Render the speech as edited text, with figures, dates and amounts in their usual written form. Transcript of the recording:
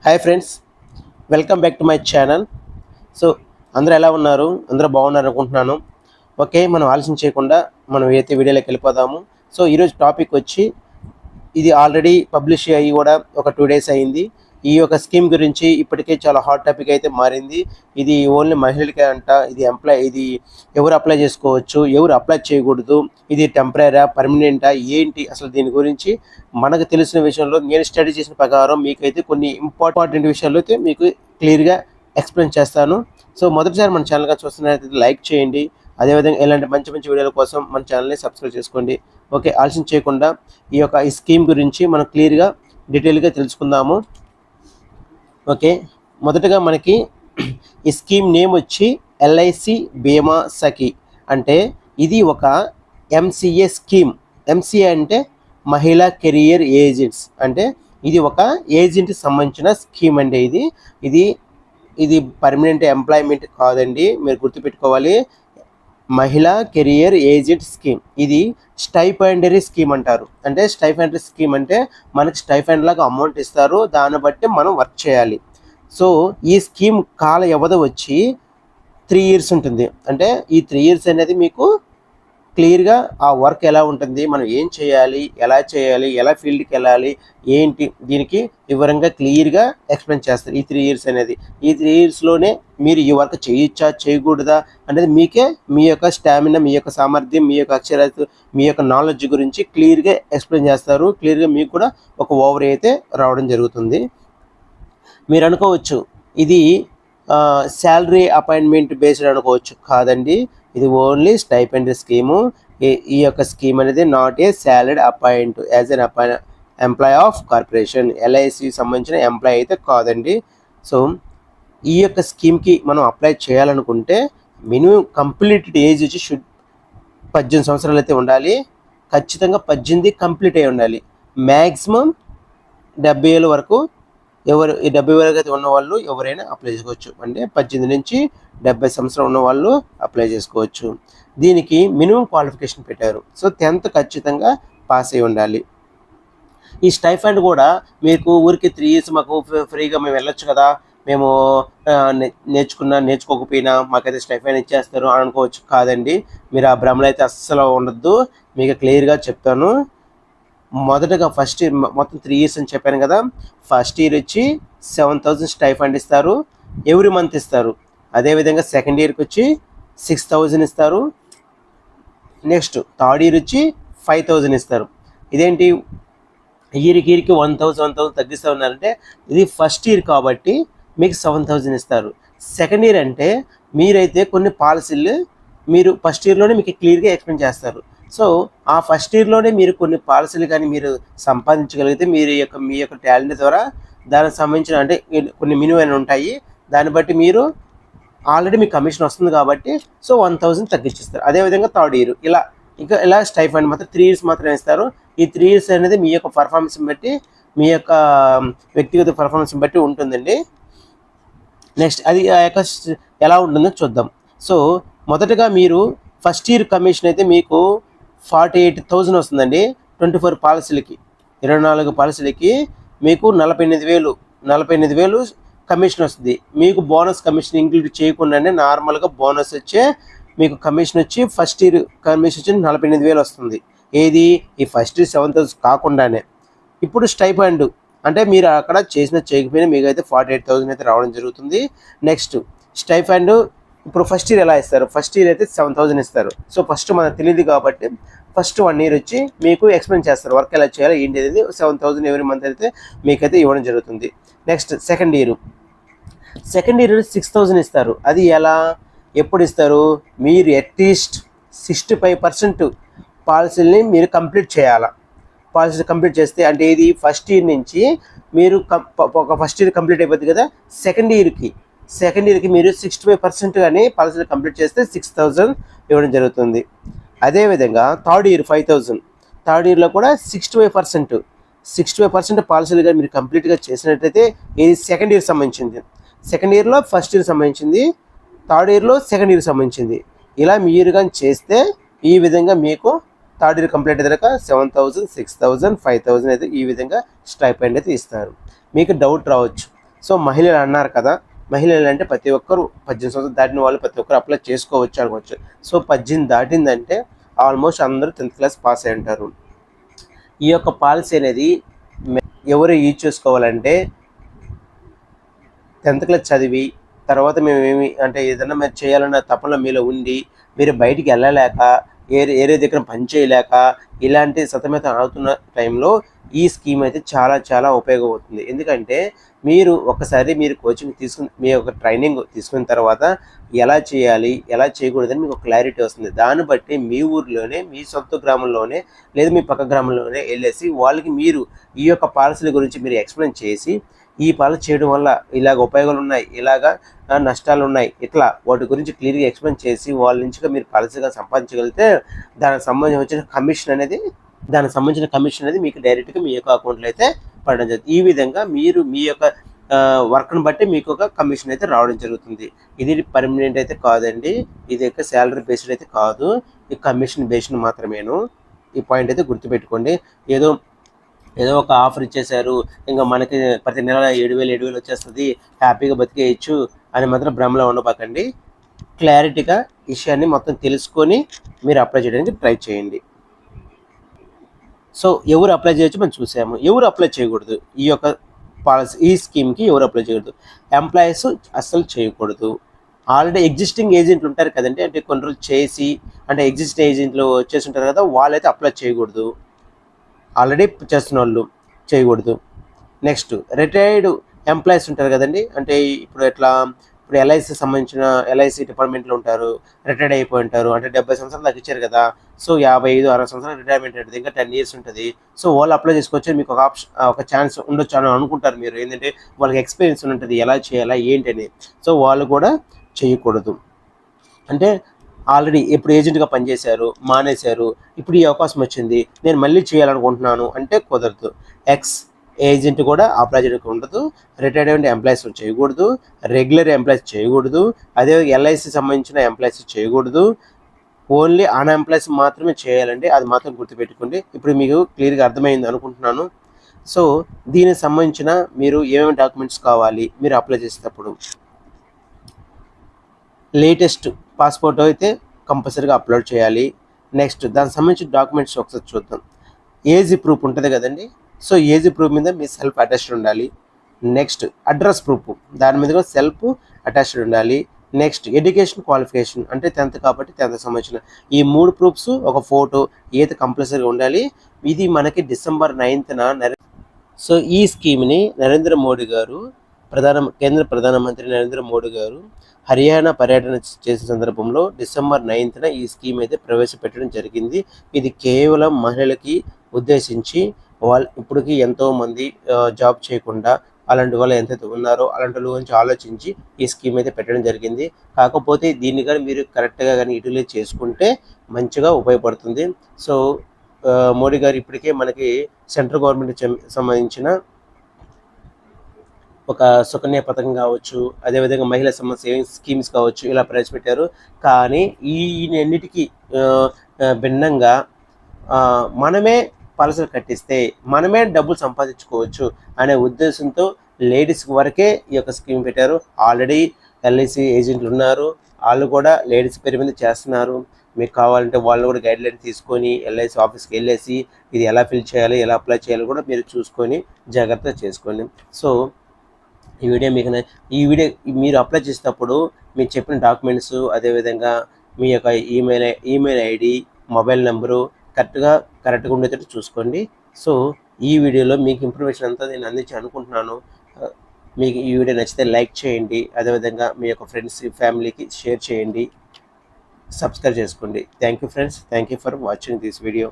Hi friends, welcome back to my channel. So అందరూ ఎలా ఉన్నారు? అందరూ బాగున్నారు అనుకుంటున్నాను. ఓకే, మనం ఆలస్యం చేయకుండా మనం అయితే వీడియోలోకి వెళ్ళిపోదాము. సో ఈరోజు టాపిక్ వచ్చి, ఇది ఆల్రెడీ పబ్లిష్ అయ్యి కూడా ఒక 2 days అయింది. ఈ యొక్క స్కీమ్ గురించి ఇప్పటికే చాలా హాట్ టాపిక్ అయితే మారింది. ఇది ఓన్లీ మహిళలకే అంట. ఇది ఎవరు అప్లై చేసుకోవచ్చు, ఎవరు అప్లై చేయకూడదు, ఇది టెంపరరీ పర్మనెంటా ఏంటి, అసలు దీని గురించి మనకు తెలిసిన విషయంలో నేను స్టడీ చేసిన ప్రకారం మీకైతే కొన్ని ఇంపార్టెంట్ విషయాలు అయితే మీకు క్లియర్గా ఎక్స్ప్లెయిన్ చేస్తాను. సో మొదటిసారి మన ఛానల్గా చూస్తున్నట్లయితే లైక్ చేయండి. అదేవిధంగా ఇలాంటి మంచి మంచి వీడియోల కోసం మన ఛానల్ని సబ్స్క్రైబ్ చేసుకోండి. ఓకే, ఆలస్యం చేయకుండా ఈ స్కీమ్ గురించి మనం క్లియర్గా డీటెయిల్గా తెలుసుకుందాము. ఓకే, మొదటగా మనకి ఈ స్కీమ్ నేమ్ వచ్చి ఎల్ఐసి బీమా సఖి. అంటే ఇది ఒక ఎంసీఏ స్కీమ్. ఎంసీఏ అంటే మహిళా కెరియర్ ఏజెంట్స్. అంటే ఇది ఒక ఏజెంట్కి సంబంధించిన స్కీమ్ అండి. ఇది పర్మనెంట్ ఎంప్లాయ్మెంట్ కాదండి, మీరు గుర్తుపెట్టుకోవాలి. మహిళా కెరియర్ ఏజెంట్ స్కీమ్. ఇది స్టైఫండరీ స్కీమ్ అంటారు. అంటే స్టైఫండరీ స్కీమ్ అంటే మనకి స్టైఫండ్ లాగా అమౌంట్ ఇస్తారు, దాన్ని బట్టి మనం వర్క్ చేయాలి. సో ఈ స్కీమ్ కాల వ్యవధి వచ్చి 3 years ఉంటుంది. అంటే ఈ 3 years అనేది మీకు క్లియర్గా ఆ వర్క్ ఎలా ఉంటుంది, మనం ఏం చేయాలి, ఎలా ఫీల్డ్కి వెళ్ళాలి, ఏంటి, దీనికి వివరంగా క్లియర్గా ఎక్స్ప్లెయిన్ చేస్తారు. ఈ 3 years అనేది, ఈ 3 yearsలోనే మీరు ఈ వర్క్ చేయొచ్చా చేయకూడదా అనేది మీకే మీ యొక్క స్టామినా, మీ యొక్క సామర్థ్యం, మీ యొక్క అక్షరాస్యత, మీ యొక్క నాలెడ్జ్ గురించి క్లియర్గా ఎక్స్ప్లెయిన్ చేస్తారు. క్లియర్గా మీకు కూడా ఒక ఓవర్ అయితే రావడం జరుగుతుంది. మీరు అనుకోవచ్చు ఇది శాలరీ అపాయింట్మెంట్ బేస్డ్ అనుకోవచ్చు. కాదండి, ఇది ఓన్లీ స్టైపెండరీ స్కీము. ఈ యొక్క స్కీమ్ అనేది not a salary appoint as an employee of corporation. LIC సంబంధించిన ఎంప్లాయ్ అయితే కాదండి. సో ఈ యొక్క స్కీమ్కి మనం అప్లై చేయాలనుకుంటే మినిమం కంప్లీటెడ్ ఏజ్ వచ్చి 18 సంవత్సరాలు అయితే ఉండాలి. ఖచ్చితంగా 18 కంప్లీట్ అయి ఉండాలి. మ్యాక్సిమం 70 ఏళ్ళ వరకు ఈ 70 వరకు అయితే ఉన్నవాళ్ళు ఎవరైనా అప్లై చేసుకోవచ్చు. అంటే 18 నుంచి 70 సంవత్సరాలు ఉన్నవాళ్ళు అప్లై చేసుకోవచ్చు. దీనికి మినిమం క్వాలిఫికేషన్ పెట్టారు. సో 10th ఖచ్చితంగా పాస్ అయి ఉండాలి. ఈ స్టైఫండ్ కూడా మీకు ఊరికి 3 years మాకు ఫ్రీగా మేము వెళ్ళొచ్చు కదా, మేము నేర్చుకోకపోయినా మాకైతే స్టైఫండ్ ఇచ్చేస్తారు అని అనుకోవచ్చు. కాదండి, మీరు ఆ భ్రమలో అయితే అస్సలు ఉండద్దు. మీకు క్లియర్గా చెప్తాను. మొదటగా ఫస్ట్ ఇయర్ మొత్తం 3 years అని చెప్పాను కదా. ఫస్ట్ ఇయర్ వచ్చి 7,000 స్టైఫండ్ ఇస్తారు, ఎవ్రీ మంత్ ఇస్తారు. అదేవిధంగా సెకండ్ ఇయర్కి వచ్చి 6,000 ఇస్తారు. నెక్స్ట్ థర్డ్ ఇయర్ వచ్చి 5,000 ఇస్తారు. ఇదేంటి ఇయర్కి 1,000 తగ్గిస్తూ ఉన్నారంటే, ఇది ఫస్ట్ ఇయర్ కాబట్టి మీకు 7,000 ఇస్తారు. సెకండ్ ఇయర్ అంటే మీరైతే కొన్ని పాలసీలు మీరు ఫస్ట్ ఇయర్లోనే మీకు క్లియర్గా ఎక్స్ప్లెయిన్ చేస్తారు. సో ఆ ఫస్ట్ ఇయర్లోనే మీరు కొన్ని పాలసీలు కానీ మీరు సంపాదించగలిగితే మీ యొక్క టాలెంట్ ద్వారా దానికి సంబంధించిన అంటే కొన్ని మినిమం ఉంటాయి. దాన్ని బట్టి మీరు ఆల్రెడీ మీకు కమిషన్ వస్తుంది కాబట్టి సో 1,000 తగ్గించిస్తారు. అదేవిధంగా థర్డ్ ఇయర్ ఇలా స్టైఫండ్ మాత్రం 3 years మాత్రమే ఇస్తారు. ఈ 3 years అనేది మీ యొక్క పర్ఫార్మెన్స్ బట్టి, మీ యొక్క వ్యక్తిగత పర్ఫార్మెన్స్ బట్టి ఉంటుందండి. నెక్స్ట్ అది ఆ యొక్క ఎలా ఉంటుందో చూద్దాం. సో మొదటగా మీరు ఫస్ట్ ఇయర్ కమిషన్ అయితే మీకు 48,000 వస్తుందండి. 24 పాలసీలకి, 24 పాలసీలకి మీకు 48,000 కమిషన్ వస్తుంది. మీకు బోనస్ కమిషన్ ఇంక్లూడ్ చేయకుండానే నార్మల్గా బోనస్ వచ్చే మీకు కమిషన్ వచ్చి ఫస్ట్ ఇయర్ కమిషన్ వచ్చి 48,000 వస్తుంది. ఏది ఈ ఫస్ట్ ఇయర్ 7,000 కాకుండానే. ఇప్పుడు స్టైఫండ్ అంటే మీరు అక్కడ చేయకపోయినా మీకు అయితే 48,000 అయితే రావడం జరుగుతుంది. నెక్స్ట్ స్టైఫండ్ ఇప్పుడు ఫస్ట్ ఇయర్ ఎలా ఇస్తారు? ఫస్ట్ ఇయర్ అయితే 7,000 ఇస్తారు. సో ఫస్ట్ మనకు తెలియదు కాబట్టి ఫస్ట్ 1 year వచ్చి మీకు ఎక్స్ప్లెయిన్ చేస్తారు వర్క్ ఎలా చేయాలి ఏంటి అనేది. 7,000 ఎవరీ మంత్ అయితే మీకైతే ఇవ్వడం జరుగుతుంది. నెక్స్ట్ సెకండ్ ఇయర్ 6,000 ఇస్తారు. అది ఎప్పుడు ఇస్తారు? మీరు అట్లీస్ట్ 65% పాలసీలని మీరు కంప్లీట్ చేయాలా. పాలసీ కంప్లీట్ చేస్తే అంటే ఇది ఫస్ట్ ఇయర్ నుంచి మీరు ఒక ఫస్ట్ ఇయర్ కంప్లీట్ అయిపోద్ది కదా, సెకండ్ ఇయర్కి మీరు 65% కానీ పాలసీలు కంప్లీట్ చేస్తే 6,000 ఇవ్వడం జరుగుతుంది. అదేవిధంగా థర్డ్ ఇయర్ 5,000. థర్డ్ ఇయర్లో కూడా 65% పాలసీలు కానీ మీరు కంప్లీట్గా చేసినట్లయితే ఇది సెకండ్ ఇయర్ సంబంధించింది. సెకండ్ ఇయర్లో ఫస్ట్ ఇయర్ సంబంధించింది, థర్డ్ ఇయర్లో సెకండ్ ఇయర్ సంబంధించింది. ఇలా మీరు కానీ చేస్తే ఈ విధంగా మీకు థర్డ్ ఇయర్ కంప్లీట్ అయ్యాక 7,000, 6,000, 5,000 అయితే ఈ విధంగా స్టైఫండ్ అయితే ఇస్తారు. మీకు డౌట్ రావచ్చు, సో మహిళలు అన్నారు కదా, మహిళలు అంటే ప్రతి ఒక్కరు 18 సంవత్సరాలు దాటిన వాళ్ళు ప్రతి ఒక్కరు అప్లై చేసుకోవచ్చు అనుకోవచ్చు. సో 18 దాటిందంటే ఆల్మోస్ట్ అందరూ 10th క్లాస్ పాస్ అయి ఉంటారు. ఈ యొక్క పాలసీ అనేది ఎవరు యూజ్ చేసుకోవాలంటే 10th క్లాస్ చదివి తర్వాత మేమేమి అంటే ఏదైనా మీరు చేయాలన్న తపన మీలో ఉండి మీరు బయటికి వెళ్ళలేక ఏరే దగ్గర పని చేయలేక ఇలాంటి సతమతం అవుతున్న టైంలో ఈ స్కీమ్ అయితే చాలా చాలా ఉపయోగపడుతుంది. ఎందుకంటే మీరు ఒకసారి మీరు కోచింగ్ తీసుకుని మీ యొక్క ట్రైనింగ్ తీసుకున్న తర్వాత ఎలా చేయాలి ఎలా చేయకూడదని మీకు క్లారిటీ వస్తుంది. దాన్ని బట్టి మీ ఊర్లోనే మీ సొంత గ్రామంలోనే లేదా మీ పక్క గ్రామంలోనే వెళ్ళేసి వాళ్ళకి మీరు ఈ యొక్క పాలసీల గురించి మీరు ఎక్స్ప్లెయిన్ చేసి ఈ పాలసీ చేయడం వల్ల ఇలాగ ఉపయోగాలు ఉన్నాయి, ఇలాగ నష్టాలు ఉన్నాయి, ఇట్లా వాటి గురించి క్లియర్గా ఎక్స్ప్లెయిన్ చేసి వాళ్ళ నుంచి మీరు పాలసీగా సంపాదించగలిగితే దానికి సంబంధించిన కమిషన్ అనేది మీకు డైరెక్ట్గా మీ యొక్క అకౌంట్లో అయితే పడడం జరుగుతుంది. ఈ విధంగా మీరు మీ యొక్క వర్క్ను బట్టి మీకు ఒక కమిషన్ అయితే రావడం జరుగుతుంది. ఇది పర్మనెంట్ అయితే కాదండి, ఇది యొక్క శాలరీ బేస్డ్ అయితే కాదు, ఈ కమిషన్ బేస్డ్ మాత్రమేను. ఈ పాయింట్ అయితే గుర్తుపెట్టుకోండి. ఏదో ఒక ఆఫర్ ఇచ్చేశారు, ఇంకా మనకి ప్రతి నెల 7,000 వచ్చేస్తుంది, హ్యాపీగా బతికేయచ్చు అని మాత్రం భ్రమలో ఉండబాకండి. క్లారిటీగా విషయాన్ని మొత్తం తెలుసుకొని మీరు అప్లై చేయడానికి ట్రై చేయండి. సో ఎవరు అప్లై చేయొచ్చు మనం చూసాము. ఎవరు అప్లై చేయకూడదు ఈ యొక్క పాలసీ ఈ స్కీమ్కి ఎవరు అప్లై చేయకూడదు? ఎంప్లాయీస్ అస్సలు చేయకూడదు. ఆల్రెడీ ఎగ్జిస్టింగ్ ఏజెంట్లు ఉంటారు కదండి, అంటే కొన్ని రోజులు చేసి అంటే ఎగ్జిస్టింగ్ ఏజెంట్లు వచ్చేసి ఉంటారు కదా, వాళ్ళైతే అప్లై చేయకూడదు. ఆల్రెడీ చేస్తున్న వాళ్ళు చేయకూడదు. నెక్స్ట్ రిటైర్డ్ ఎంప్లాయీస్ ఉంటారు కదండి, అంటే ఇప్పుడు ఎల్ఐసి సంబంధించిన ఎల్ఐసి డిపార్ట్మెంట్లో ఉంటారు, రిటైర్డ్ అయిపోయి ఉంటారు, అంటే 70 సంవత్సరాలు దాకా ఇచ్చారు కదా, సో 55-60 సంవత్సరాలు రిటైర్మెంట్ ఉంటుంది, ఇంకా 10 years ఉంటుంది. సో వాళ్ళు అప్లై చేసుకోవచ్చు, మీకు ఒక ఛాన్స్ ఉండొచ్చు అని అనుకుంటారు మీరు. ఏంటంటే వాళ్ళకి ఎక్స్పీరియన్స్ ఉంటుంది ఎలా చేయాలా ఏంటని. సో వాళ్ళు కూడా చేయకూడదు. అంటే ఆల్రెడీ ఇప్పుడు ఏజెంట్గా పనిచేశారు, మానేశారు, ఇప్పుడు ఈ అవకాశం వచ్చింది, నేను మళ్ళీ చేయాలనుకుంటున్నాను అంటే కుదరదు. ఎక్స్ ఏజెంట్ కూడా అప్లై చేయడానికి ఉండదు, రిటైర్డ్ ఎంప్లాయీస్ చేయకూడదు, రెగ్యులర్ ఎంప్లాయీస్ చేయకూడదు, అదే ఎల్ఐసి సంబంధించిన ఎంప్లాయీస్ చేయకూడదు. ఓన్లీ అన్ఎంప్లాయీస్ మాత్రమే చేయాలండి, అది మాత్రం గుర్తుపెట్టుకోండి. ఇప్పుడు మీకు క్లియర్గా అర్థమైంది అనుకుంటున్నాను. సో దీనికి సంబంధించిన మీరు ఏమేమి డాక్యుమెంట్స్ కావాలి మీరు అప్లై చేసేటప్పుడు? లేటెస్ట్ పాస్పోర్ట్ అయితే కంపల్సరీగా అప్లోడ్ చేయాలి. నెక్స్ట్ దానికి సంబంధించిన డాక్యుమెంట్స్ ఒకసారి చూద్దాం. ఏజ్ ప్రూఫ్ ఉంటుంది కదండి, సో ఏజ్ ప్రూఫ్ మీద మీ సెల్ఫ్ అటాచ్డ్ ఉండాలి. నెక్స్ట్ అడ్రస్ ప్రూఫ్, దాని మీద కూడా సెల్ఫ్ అటాచ్డ్ ఉండాలి. నెక్స్ట్ ఎడ్యుకేషన్ క్వాలిఫికేషన్, అంటే 10th కాబట్టి 10th సంబంధించిన ఈ 3 ప్రూఫ్స్, ఒక ఫోటో అయితే కంపల్సరీగా ఉండాలి. ఇది మనకి December 9th సో ఈ స్కీమ్ని నరేంద్ర మోడీ గారు కేంద్ర ప్రధానమంత్రి నరేంద్ర మోడీ గారు హర్యానా పర్యటన చేసిన సందర్భంలో December 9th ఈ స్కీమ్ అయితే ప్రవేశపెట్టడం జరిగింది. ఇది కేవలం మహిళలకి ఉద్దేశించి ఇప్పటికీ ఎంతోమంది జాబ్ చేయకుండా అలాంటి వాళ్ళు ఎంతైతే ఉన్నారో అలాంటి వాళ్ళ గురించి ఆలోచించి ఈ స్కీమ్ అయితే పెట్టడం జరిగింది. కాకపోతే దీన్ని కానీ మీరు కరెక్ట్గా కానీ యూటిలైజ్ చేసుకుంటే మంచిగా ఉపయోగపడుతుంది. సో మోడీ గారు ఇప్పటికే మనకి సెంట్రల్ గవర్నమెంట్ సంబంధించిన ఒక సుకన్య పథకం కావచ్చు, అదేవిధంగా మహిళా సేవింగ్స్ స్కీమ్స్ కావచ్చు, ఇలా ప్రవేశపెట్టారు. కానీ ఈయన్నిటికీ భిన్నంగా మనమే పాలసీలు కట్టిస్తే మనమే డబ్బులు సంపాదించుకోవచ్చు అనే ఉద్దేశంతో లేడీస్ వరకే ఈ యొక్క స్కీమ్ పెట్టారు. ఆల్రెడీ ఎల్ఐసి ఏజెంట్లు ఉన్నారు, వాళ్ళు కూడా లేడీస్ పేరు మీద చేస్తున్నారు. మీకు కావాలంటే వాళ్ళు కూడా గైడ్లైన్ తీసుకొని ఎల్ఐసి ఆఫీస్కి వెళ్ళేసి ఇది ఎలా ఫిల్ చేయాలి ఎలా అప్లై చేయాలి కూడా మీరు చూసుకొని జాగ్రత్తగా చేసుకోండి. సో ఈ వీడియో మీరు అప్లై చేసేటప్పుడు మీకు చెప్పిన డాక్యుమెంట్స్, అదేవిధంగా మీ యొక్క ఈమెయిల్ ఐడి, మొబైల్ నెంబరు కరెక్ట్గా ఉండేటట్టు చూసుకోండి. సో ఈ వీడియోలో మీకు ఇన్ఫర్మేషన్ అంతా నేను అందించి అనుకుంటున్నాను. మీకు ఈ వీడియో నచ్చితే లైక్ చేయండి, అదేవిధంగా మీ యొక్క ఫ్రెండ్స్ ఫ్యామిలీకి షేర్ చేయండి, సబ్స్క్రైబ్ చేసుకోండి. Thank you friends, thank you for watching this video.